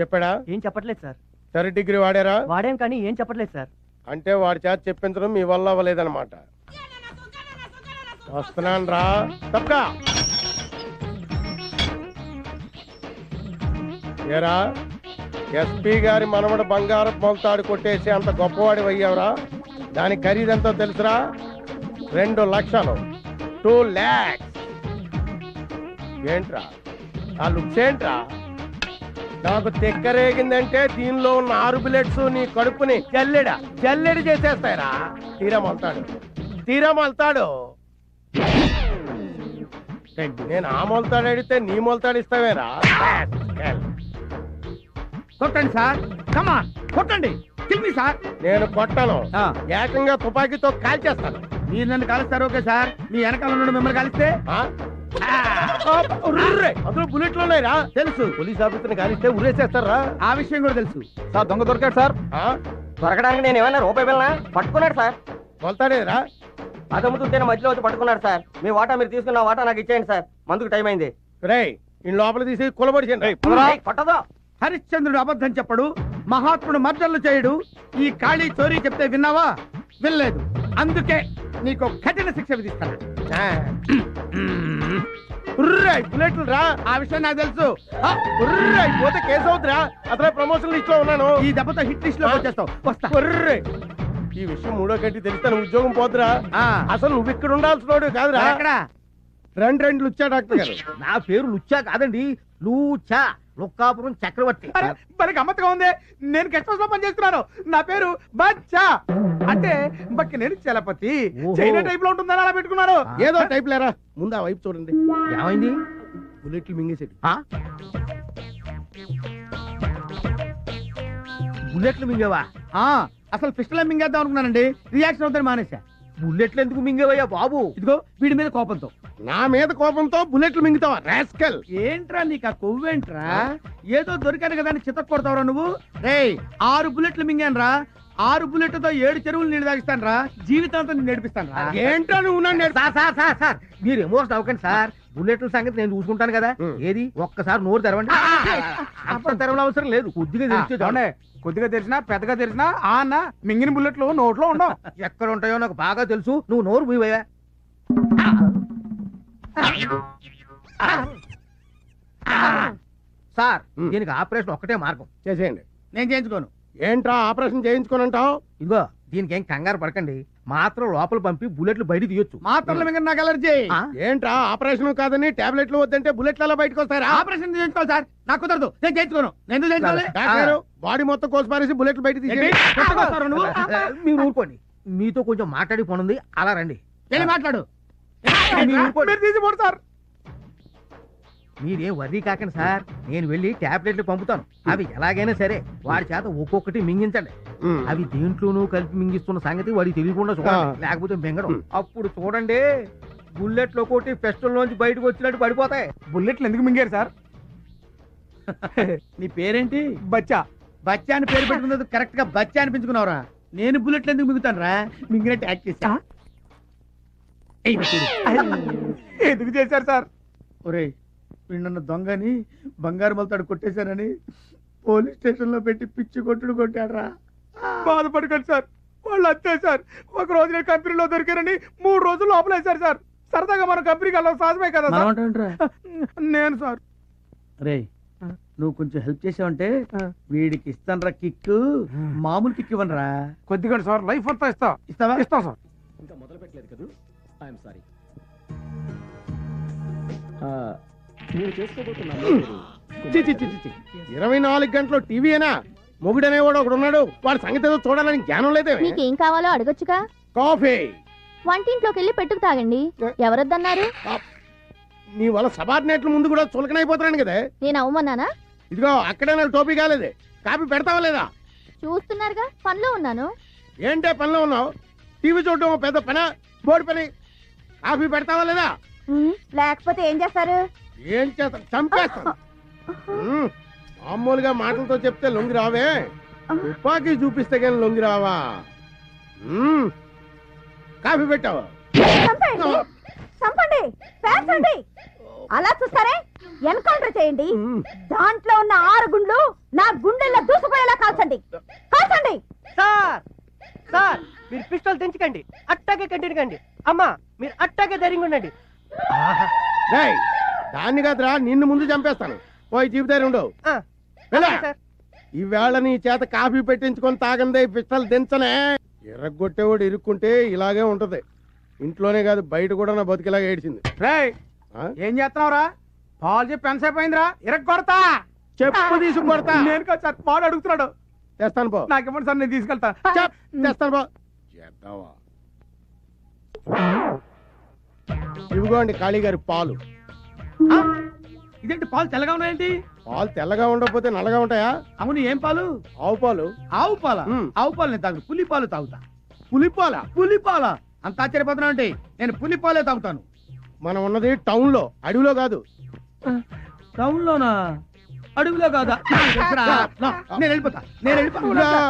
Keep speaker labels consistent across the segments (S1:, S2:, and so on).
S1: చెప్పాడా?
S2: ఏం చెప్పట్లేదు సార్.
S1: 3rd degree వాడారా?
S2: వాడాం కానీ ఏం చెప్పట్లేదు సార్.
S1: అంటే వాడి చేత చెప్పించడం మీ వల్ల అవ్వలేదన్నమాట. వస్తున్నాను రా. తప్పగా ఏరా, ఎస్పీ గారి మనవడు బంగారు మొలతాడు కొట్టేసి అంత గొప్పవాడి అయ్యావురా. దాని ఖరీదంతో తెలుసురా? 2 లక్షలు. 2 lakhs. ఏంట్రా ఆ లుక్స్ ఏంట్రా? నాకు తెక్కరేగిందంటే దీనిలో ఉన్న 6 బుల్లెట్స్ నీ కడుపుని జల్లెడి చేసేస్తాయరా. తీరా మొలతాడు. నేను ఆ మొలతాడు అడిగితే నీ మొలతాడు ఇస్తావేరా?
S3: కొట్టండి సార్, కమాన్ కొట్టండి. Kill sir.
S1: నేను కొట్టను, ఏకంగా తుపాకీతో కాల్చేస్తాను.
S3: మీరు నన్ను కాలుస్తారు ఓకే సార్, మీ వెనకాల నుండి మిమ్మల్ని కాలిస్తే?
S1: అందులో బుల్లెట్లు ఉన్నాయిరా.
S3: తెలుసు,
S1: పోలీస్ ఆఫీసర్ని కాలిస్తే ఉరేసేస్తారా.
S3: ఆ విషయం కూడా తెలుసు
S2: సార్. దొంగ దొరికాడు సార్. దొరకడానికి నేను ఏమన్నా రూపాయి వెళ్ళినా పట్టుకున్నాడు సార్.
S1: మొలతాడేరా?
S2: అదమ్ముతుంటేనే మధ్యలో వచ్చి పట్టుకున్నాడు సార్. మీ వాటా మీరు తీసుకున్న వాటా నాకు ఇచ్చేయండి సార్, మందుకు టైం అయింది.
S1: రేయ్, ఈ లోపల తీసి కులబడిచండి.
S2: పట్టదో.
S3: హరిశ్చంద్రుడు అబద్ధం చెప్పడు, మహాత్ముడు మర్డర్లు చేయడు. ఈ ఖాళీ చోరీ చెప్తే విన్నావా? వినలేదు. అందుకే నీకు కఠిన శిక్ష విధిస్తాను.
S1: బుల్లెట్లు రా.
S3: ఆ విషయం నాకు తెలుసు.
S1: పోతే కేసు అవుతురా. అసలు ప్రమోషన్ లిస్ట్ లో ఉన్నాను.
S3: ఈ దెబ్బతో హిట్ లిస్ట్ లో వచ్చేస్తావు. వస్తా.
S1: ఈ విషయం 3వ గంట తెలిస్తే ఉద్యోగం పోతురా. అసలు నువ్వు ఇక్కడ ఉండాల్సిన కాదురా.
S3: అక్కడ
S1: రెండు లుచ్చా డాక్టర్ గారు.
S3: నా పేరు లుచ్చా కాదండి, లూచా. లుక్కాపురం చక్రవర్తి. మరి గమ్మత్తుగా ఉంది. నేను గెస్ట్ హౌస్ లో పనిచేస్తున్నాను. నా పేరు బచ్చా. అంటే బక్కి నేను చలపతి. చైనా టైప్ లో ఉంటుందని అలా పెట్టుకున్నారు.
S1: ఏదో టైప్ లేరా. ముందు ఆ వైపు చూడండి.
S3: ఏమైంది?
S1: బుల్లెట్లు మింగేసేది.
S3: బుల్లెట్లు మింగేవా? అసలు పిస్టల్ మింగేద్దాం అనుకున్నానండి, రియాక్షన్ అవుతాను మానేసా. బుల్లెట్లు ఎందుకు మింగేవయ్యా బాబు? ఇదిగో వీడి మీద కోపంతో.
S1: నా మీద కోపంతో బుల్లెట్లు మింగుతావా రాస్కల్?
S3: ఏంట్రా నీకు ఆ కొవ్వేంట్రా? ఏదో దొరికాను కదా అని చితక్ కొడతావురా నువ్వు. రేయ్, 6 బుల్లెట్లు మింగాను రా. 6 బుల్లెట్లతో 7 చెరువులు నీళ్ళు తాగిస్తాను రా. జీవితాంతం నేర్పిస్తాను రా.
S1: ఏంట్రా నువ్వు?
S3: సార్ మీరు ఎమోషన్ అవ్వకండి సార్. బుల్లెట్ల సంగతి నేను చూసుకుంటాను కదా. ఏది ఒక్కసారి నోరు తెరవండి. అంత తెరవడం అవసరం లేదు, కొద్దిగా తెలిసి. కొద్దిగా తెలిసినా పెద్దగా తెలిసినా ఆ అన్న మింగిన బుల్లెట్లు నోట్లో ఉండవు. ఎక్కడ ఉంటాయో నాకు బాగా తెలుసు. నువ్వు నోరు మూయవయ్యా. సార్, దీనికి ఆపరేషన్ ఒక్కటే మార్గం.
S1: చేసేయండి.
S3: నేను చేయించుకోను.
S1: ఏంట్రా ఆపరేషన్ చేయించుకోనంటావు?
S3: ఇదిగో దీనికి ఏం కంగారు పడకండి. మాత్రం లోపల పంపి బుల్లెట్లు బయట తీయొచ్చు. మాత్రలు మింగ నాకు అలర్జీ.
S1: ఏంట్రా ఆపరేషన్ కాదని టాబ్లెట్లు వద్దంటే బుల్లెట్లు అలా బయటకు వస్తారా?
S3: ఆపరేషన్ చేయించుకోవాలి సార్. నాకు కుదరదు, నేను చేయించుకోను. నేను చేయించుకోవాలి.
S1: బాడీ మొత్తం కోసి పారేసి బుల్లెట్లు బయట తీసి
S3: మీరు ఊరుకోండి. మీతో కొంచెం మాట్లాడి పోనుంది, అలా రండి. వెళ్ళి మాట్లాడు. తీసిపోడు సార్. మీరే వర్రీ కాకండి సార్, నేను వెళ్ళి టాబ్లెట్లు పంపుతాను. అవి ఎలాగైనా సరే వాడి చేత ఒక్కొక్కటి మింగించండి. అవి దేంట్లోనూ కలిపి మింగిస్తున్న సంగతి వాడికి తెలియకుండా చూడండి, లేకపోతే మింగడం. అప్పుడు చూడండి, బుల్లెట్లు ఒకటి పెస్టల్ లోంచి బయటకు వచ్చినట్టు పడిపోతాయి. బుల్లెట్లు ఎందుకు మింగారు సార్? నీ పేరేంటి? బచ్చా. బచ్చా అని పేరు పెట్టుకున్నది కరెక్ట్ గా బచ్చా అనిపించుకున్నావురా. నేను బుల్లెట్లు ఎందుకు మింగుతాను రా? మింగినట్టు యాక్ట్ చేశా. ఎందుకు చేశారు సార్? ఒరేయ్, వీళ్ళన్న దొంగని బంగారు మొలతాడు కొట్టేశానని పోలీస్ స్టేషన్ లో పెట్టి పిచ్చి కొట్టుడు కొట్టాడరా. బాధపడకండి సార్, వాళ్ళు అంతే సార్. ఒక రోజు నేను కంపెనీలో దొరికారని 3 రోజులు లోపలేశారు సార్. సరదాగా మన కంపెనీకి వెళ్ళడం సహజమే కదా సార్. నేను సార్. రే, నువ్వు కొంచెం హెల్ప్ చేసావంటే వీడికి ఇస్తానరా కిక్. మామూలు కిక్ ఇవ్వనరా, కొద్దిగా సార్. లైఫ్ అంతా ఇస్తావా? ఇస్తాం సార్.
S4: ఇంకా మొదలు పెట్టలేదు కదా. I'm sorry.
S1: 24 గంటలు టీవీనా? మొగుడనేవాడు ఒకడు ఉన్నాడు, వాడి సంగతి ఏదో చూడాలని జ్ఞానం లేదే.
S5: మీకేం కావాలో అడగొచ్చుగా.
S1: కాఫీ
S5: వంటింట్లోకి వెళ్ళి పెట్టుకు తాగండి. ఎవరొద్దన్నారు?
S1: నీ వల్ల సబార్డినేట్ల ముందు కూడా చులకనైపోతున్నాను కదా.
S5: నేను అవ్వమన్నానా?
S1: ఇదిగో అక్కడే నాకు టోపీ కాలేదే. కాఫీ పెడతావా లేదా?
S5: చూస్తున్నారుగా, పనిలో ఉన్నాను.
S1: ఏంటే పనిలో ఉన్నావు? టీవీ చూడటం పెద్ద పని, బోర్డు పని. కాఫీ పెడతావా లేదా?
S5: లేకపోతే ఏం చేస్తారు?
S1: ఏం చేస్తా? చంపేస్తాను. మామూలుగా మాటలతో చెప్తే లొంగి రావే, తుపాకీ చూపిస్తే కానీ లొంగి రావా? కాఫీ పెట్టావా?
S6: అలా చూస్తారే ఎన్కౌంటర్ చేయండి. దాంట్లో ఉన్న 6 గుండ్లు నా గుండెల్లో దూసుకుపోయేలా కాల్చండి. కాల్చండి.
S2: సార్ సార్ మీరు పిస్టల్ తెంచకండి, అట్టాగే కంటిన్యూ కండి. అమ్మా మీరు అట్టాగే ధైర్యంగా ఉండండి.
S1: రేయ్, దాన్ని కాదురా, నిన్ను ముందు చంపేస్తాను. పోయి జీవితాలు ఉండవు.
S2: ఆ,
S1: వెళ్ళా.
S2: అలాగే సార్.
S1: ఈవేళ నీ చేత కాఫీ పెట్టించుకొని తాగందే పిస్టల్ దించనే. ఎర్రగొట్టేవాడు ఇరుక్కుంటే ఇలాగే ఉంటది. ఇంట్లోనే కాదు బయట కూడా నా బతికిలాగా ఏడిచింది.
S3: రేయ్,
S1: ఆ?
S3: ఏం చేస్తున్నావురా? పాలు చెప్పి ఎంతసేపు అయిందిరా? కొడతా.
S1: చెప్పు తీసుకు కొడతా.
S3: నేను కాదు సార్, పాలు అడుగుతున్నాడు.
S1: తెస్తాను పో.
S3: నాకేమో సార్, నేను తీసుకెళ్తా.
S1: తెస్తాను పో. చేద్దావా? ఇవిగోండి కాళీ గారి పాలు.
S3: ఆ? ఇదేంటి పాలు తెల్లగా ఉన్నాయేంటి?
S1: పాలు తెల్లగా ఉండకపోతే నల్లగా ఉంటాయా?
S3: అవును, ఏం పాలు?
S1: ఆవు పాలు.
S3: ఆవు పాల?
S1: మ్.
S3: ఆవు పాలు నేను తాగు, పులి పాలు తాగుతా.
S1: పులిపాల.
S3: పులి పాల? అంత ఆశ్చర్యపోతున్నా అంటే నేను పులి పాలే తాగుతాను.
S1: మనం ఉన్నది టౌన్ లో, అడవిలో కాదు.
S3: టౌన్ లోనా? అడవిలో కాదా? నేను వెళ్ళిపోతా, నేను
S1: ఇంకా
S3: వెళ్ళిపోతా.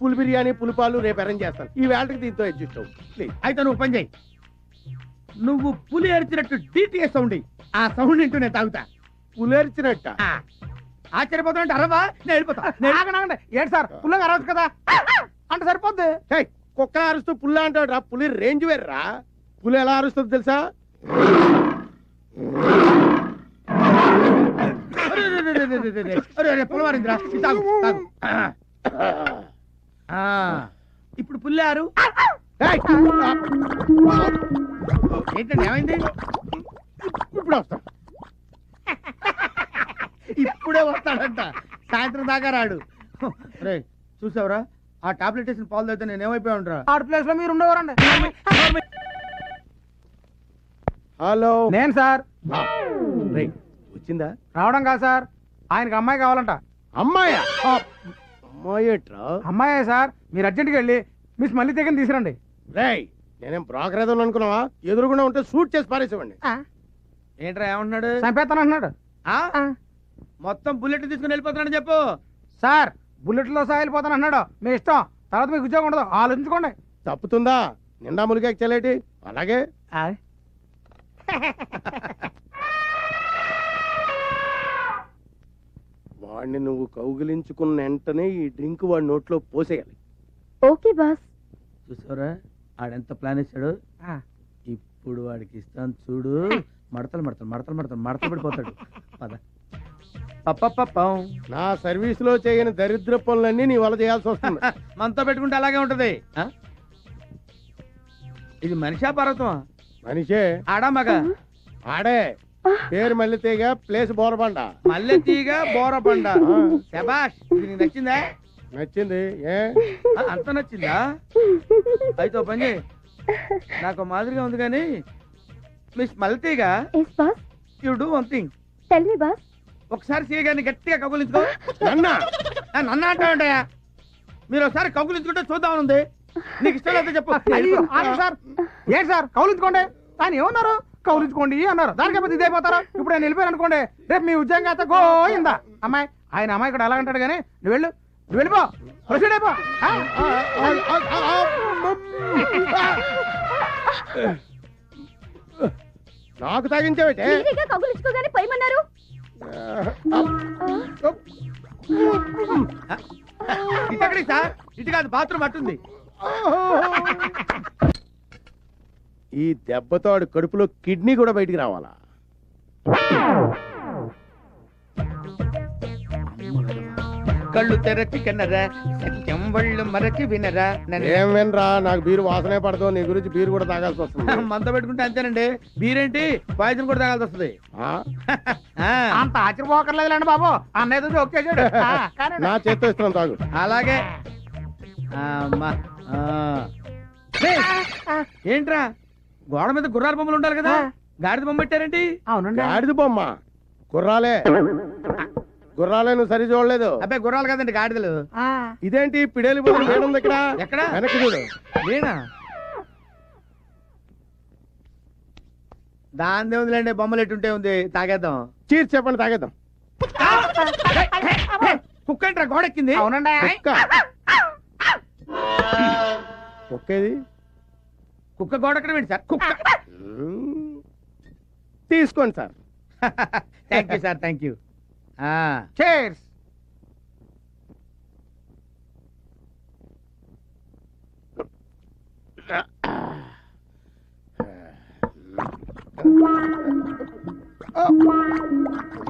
S1: పులి బిర్యానీ పులిపాలు రేపు అరేంజ్ చేస్తాను. ఈ వేళకి దీంతో అడ్జస్ట్ అవ్వు ప్లీజ్.
S3: అయితే నువ్వు పని చేయి, నువ్వు పులి అరిచినట్టు డిటిఎస్ సౌండ్ ఇయ్యి. ఆ సౌండ్ ఇంటూ నేను తాగుతా.
S1: పులేర్చినట్ట.
S3: ఆశ్చర్యపోతున్నా అరవా, నేను వెళ్ళిపోతా. ఆగండి, ఏంటి సార్ పుల్లగా అరవచ్చు కదా అంటే సరిపోద్ది.
S1: హే, కుక్క అరుస్తూ పుల్ల అంటాడు రా. పులి రేంజ్ వేర్రా. పులి ఎలా అరుస్తుంది తెలుసా?
S3: పులవారిందిరా, తాగు తాగు. ఇప్పుడు పుల్లారు.
S1: ఏయ్,
S3: ఏంటండి, ఏమైంది?
S1: ఇప్పుడు వస్తా.
S3: ఇప్పుడే వస్తాడంట, సాయంత్రం దాకా రాడు. రే చూసావురా, ఆ టాబ్లెట్ వేసిన పాలు తాగితే నేను ఏమైపోయి ఉంటా. ఆడ ప్లేస్ లో మీరు ఉండేవారండి.
S1: హలో.
S3: నేను సార్.
S1: రేయ్, వచ్చిందా?
S3: రావడం కాదు సార్, ఆయనకి అమ్మాయి కావాలంట.
S1: అమ్మాయా? అమ్మాయేట్రా?
S3: అమ్మాయే సార్, మీరు అర్జెంట్కి వెళ్ళి మిస్ మళ్ళీ దగ్గర తీసుకురండి.
S1: రేయ్, నేనేం బ్రోకర్ ఏదో అనుకున్నావా? ఎదురుగుండా ఉంటే షూట్ చేసి పారేసేవాడిని.
S3: ఏంట్రా, ఏమంటున్నాడు? చంపేస్తాను అంటున్నాడు. మొత్తం బుల్లెట్ తీసుకుని వెళ్ళిపోతున్నాడు చెప్పు. సార్, బుల్లెట్ లో సహా వెళ్ళిపోతాను అన్నాడు. మీ ఇష్టం, తర్వాత మీకు ఉద్యోగం ఉండదు, ఆలోచించుకోండి.
S1: తప్పుతుందా? నిండా ములిగా చెల్లేటి. అలాగే వాడిని నువ్వు కౌగిలించుకున్న వెంటనే ఈ డ్రింక్ వాడి నోట్లో పోసేయాలి.
S5: Okay boss.
S3: చూసారా ఆడెంత ప్లాన్ ఇచ్చాడు. ఇప్పుడు వాడికి ఇస్తాను చూడు. మడతలు మడతలు మడతలు మడతలు మడతలు పడిపోతాడు. పద.
S1: నా సర్వీస్ లో చేయని దరిద్ర పనులన్నీ నీ వల్ల చేయాల్సి వస్తుంది.
S3: మనతో పెట్టుకుంటే అలాగే ఉంటది. ఇది మనిషా పర్వతమా?
S1: మనిషే.
S3: ఆడా మగ?
S1: ఆడే. పేరు మల్లెతీగ, ప్లేస్ బోరబండ.
S3: మల్లె తీగ బోరబండ. శబాష్, ఇది నీకు నచ్చిందా?
S1: నచ్చింది. ఏ
S3: అంత నచ్చిందా? అయితే ఓ పని చేయి, నాకు మాదిరిగా ఉంది కానీ miss Malletheega,
S5: yes boss.
S3: You do one thing.
S5: Tell me boss.
S3: ఒకసారి సీగాని గట్టిగా కౌగులించుకో.
S1: నన్నా?
S3: నన్ను అంటావుంటాయా? మీరు ఒకసారి కౌగులించుకుంటే చూద్దామని ఉంది. నీకు ఇష్టం అయితే చెప్పు. సార్ ఏంటి సార్ కౌలించుకోండి. ఆయన ఏమన్నారు? కౌలించుకోండి అన్నారు. దానికైతే ఇదే పోతారా? ఇప్పుడు నేను వెళ్ళిపోయాను అనుకోండి, రేపు మీ ఉద్యోగం అయితే గోయిందా. అమ్మాయి, ఆయన అమ్మాయి కూడా అలాగంటాడు కానీ నువ్వు వెళ్ళు, నువ్వు వెళ్ళిపో, ప్రొసీడ్ అయిపో.
S1: నాకు తాగించావేటే?
S6: మీరేగా కబులించుకోగానే పోయమన్నారు.
S3: ఇటెక్కడికి సార్? ఇటు కాదు, బాత్రూమ్ అట్టుంది.
S1: ఈ దెబ్బతో ఆడు కడుపులో కిడ్నీ కూడా బయటికి రావాలా?
S3: కళ్ళు తెరచి కన్నరా, సత్యం వళ్ళు మరచి వినరా.
S1: ఏం వినరా? నాకు బీరు వాసనే పడదు. నీ గురించి బీరు కూడా తాగాల్సి వస్తుంది.
S3: మంత పెట్టుకుంటే అంతేనండి. బీరేంటి, పాయసం కూడా తాగాల్సి వస్తుంది. అంత ఆశ్చర్యపోకర్లేదులేండి బాబు, అన్నయ్య జోక్ చేశాడు.
S1: నా చేత్తో ఇస్తున్నాను, తాగు.
S3: అలాగే. అమ్మా. ఏంట్రా, గోడ మీద గుర్రాల బొమ్మలు ఉండాలి కదా, గాడిద బొమ్మ పెట్టారేంటి? అవునండి,
S1: గాడిద బొమ్మ. గుర్రాలే. గుర్రాలే, నువ్వు సరి చూడలేదు.
S3: అబ్బాయి గుర్రాలు కదండి, గాడిదలు.
S1: ఇదేంటి పిడేలి బదులు వేడుంది ఇక్కడ?
S3: ఎక్కడ?
S1: వెనక్కి చూడు.
S3: నేనా? దాని ఉందిలేండి, బొమ్మలు ఎట్టుంటే ఉంది. తాగేద్దాం.
S1: చీర్ చెప్పండి, తాగేద్దాం.
S3: కుక్క ఏంట్రా గోడెక్కింది? అవునండి.
S1: కుక్కేది?
S3: కుక్క గోడెక్కడ సార్? కుక్క
S1: తీసుకోండి sir.
S3: Thank you sir, thank you.
S2: Chairs.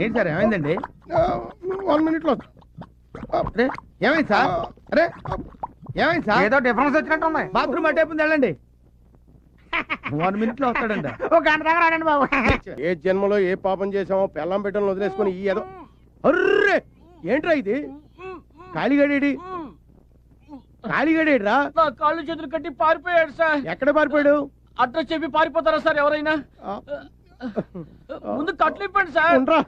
S3: ఏంటి సార్ ఏమైందండి?
S1: 1 minute లో
S3: అరే ఏమైంది సార్? అరే ఏమైంది సార్?
S2: ఏదో డిఫరెన్స్ వచ్చినట్టు ఉంది.
S3: బాత్రూమ్ అట్టేపుంది, వెళ్ళండి. 1 minute లో వస్తాడండి.
S2: ఒక గంట దగ్గర ఆడండి బాబు.
S1: ఏ జన్మలో ఏ పాపం చేసామో పెళ్ళం బిడ్డలను వదిలేసుకుని ఈ ఏదో అర్రే ఏంట్రా ఇది? కాలిగడేడి కాలిగడేడ్రా?
S4: నా కాళ్ళు చేతులు కట్టి పారిపోయాడు సార్.
S1: ఎక్కడ పారిపోయాడు?
S4: అడ్రస్ చెప్పి పారిపోతారా సార్ ఎవరైనా? ముందు కట్లు ఇప్పండి సార్.
S1: ఉండ్రా.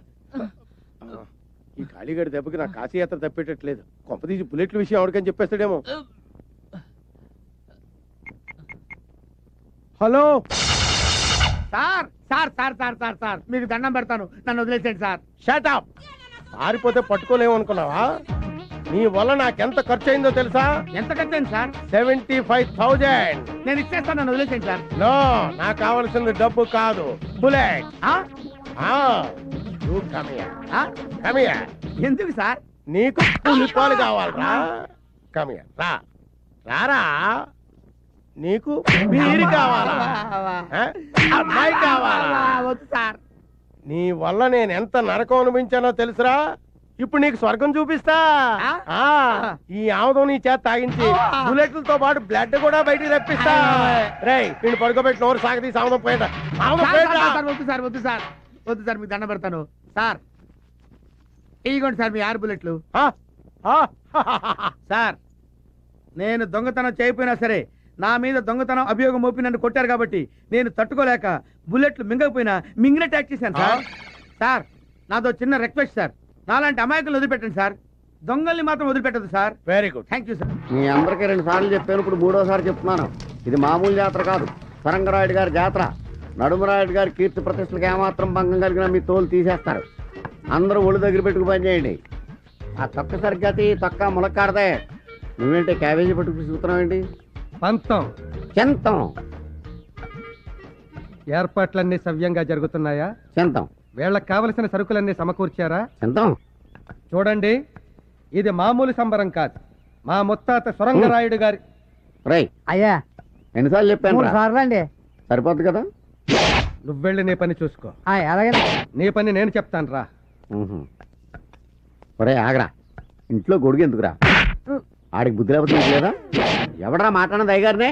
S1: ఈ కాళీగడి దెబ్బకి నా కాశీయాత్ర తప్పేటట్లేదు. కొంపతీసి బుల్లెట్ల విషయం ఎవరికని చెప్పేస్తాడేమో. Hello
S3: sir sir sir sir sir sir మీకు దండం పెడతాను, నన్ను వదిలేసేయండి సార్.
S1: షటప్. పారిపోతే పట్టుకోలేము అనుకున్నావా? నీ వల్ల నాకెంత ఖర్చు అయిందో తెలుసా?
S3: ఎంత కట్టాను సార్?
S1: 75,000.
S3: నేను ఇచ్చేస్తాను, నన్ను వదిలేసేయండి సార్.
S1: నో, నాకు కావాల్సింది డబ్బు కాదు, బుల్లెట్.
S3: ఆ? ఆ?
S1: కమియా
S3: ఎందుకు సార్?
S1: నీకు పులిపాలు కావాలరా? కమియా రా. రారా. నీకు బీరు కావాలా? అమ్మాయి కావాలా?
S3: వద్దు సార్.
S1: నీ వల్ల నేను ఎంత నరకం అనిపించానో తెలుసురా? ఇప్పుడు నీకు స్వర్గం చూపిస్తా. ఈ ఆముదం నీ చేత తాగించి బుల్లెట్లతో పాటు బ్లడ్ కూడా బయటికి రప్పిస్తా. రేయ్ వీళ్ళు పడుకోబెట్టి నోరు సాగదీసి ఆముదం పోయేట. ఆముదం పోయేట.
S3: వద్దు సార్, వద్దు సార్, వద్దు సార్, మీకు దండం పెడతాను సార్. ఇదిగోండి సార్ మీ 6 బుల్లెట్లు. సార్ నేను దొంగతనం చేయకపోయినా సరే నా మీద దొంగతనం అభియోగం మోపి నన్ను కొట్టారు కాబట్టి నేను తట్టుకోలేక బుల్లెట్లు మింగకపోయినా మింగిన ట్యాక్ చేశాను సార్. సార్ నాదో చిన్న రిక్వెస్ట్ సార్, నాలాంటి అమాయకులు వదిలిపెట్టండి సార్, దొంగల్ని మాత్రం వదిలిపెట్టదు sir.
S1: Very good.
S3: Thank you sir.
S7: మీ అందరికీ 2 సార్లు చెప్పాను, ఇప్పుడు 3వసారి చెప్తున్నాను. ఇది మామూలు జాతర కాదు, సరంగరాయుడు గారి జాతర. నడుమరాయుడు గారి కీర్తి ప్రతిష్టలకు ఏమాత్రం భంగం కలిగినా మీ తోలు తీసేస్తారు. అందరూ ఒళ్ళు దగ్గర పెట్టుకు పని చేయండి. ఆ తొక్క సరిగ్గాతి తొక్క ములక్కాడదే. నువ్వేంటి క్యాబేజీ పట్టుకు చూస్తున్నావు ఏంటి?
S2: పంతం.
S7: చెంతం
S2: ఏర్పాట్లన్నీ సవ్యంగా జరుగుతున్నాయా?
S7: చెంతం
S2: వీళ్ళకి కావలసిన సరుకులన్నీ సమకూర్చారా?
S7: చెంతం.
S2: చూడండి, ఇది మామూలు సంబరం కాదు. మా ముత్తాత సొరంగరాయుడు గారి.
S7: రై
S2: అయ్యా
S7: ఎన్నిసార్లు చెప్పాను?
S2: అండి.
S7: సరిపోద్ది కదా?
S2: నువ్వెళ్ళి నీ పని చూసుకో.
S7: అలాగే.
S2: నీ పని నేను చెప్తాను రా.
S7: ఒరే ఆగరా, ఇంట్లో గొడుగు ఎందుకురా? ఆడికి బుద్ధి లేకపోతే లేదా? ఎవడరా మాట్లాడినది అయ్యగారినే?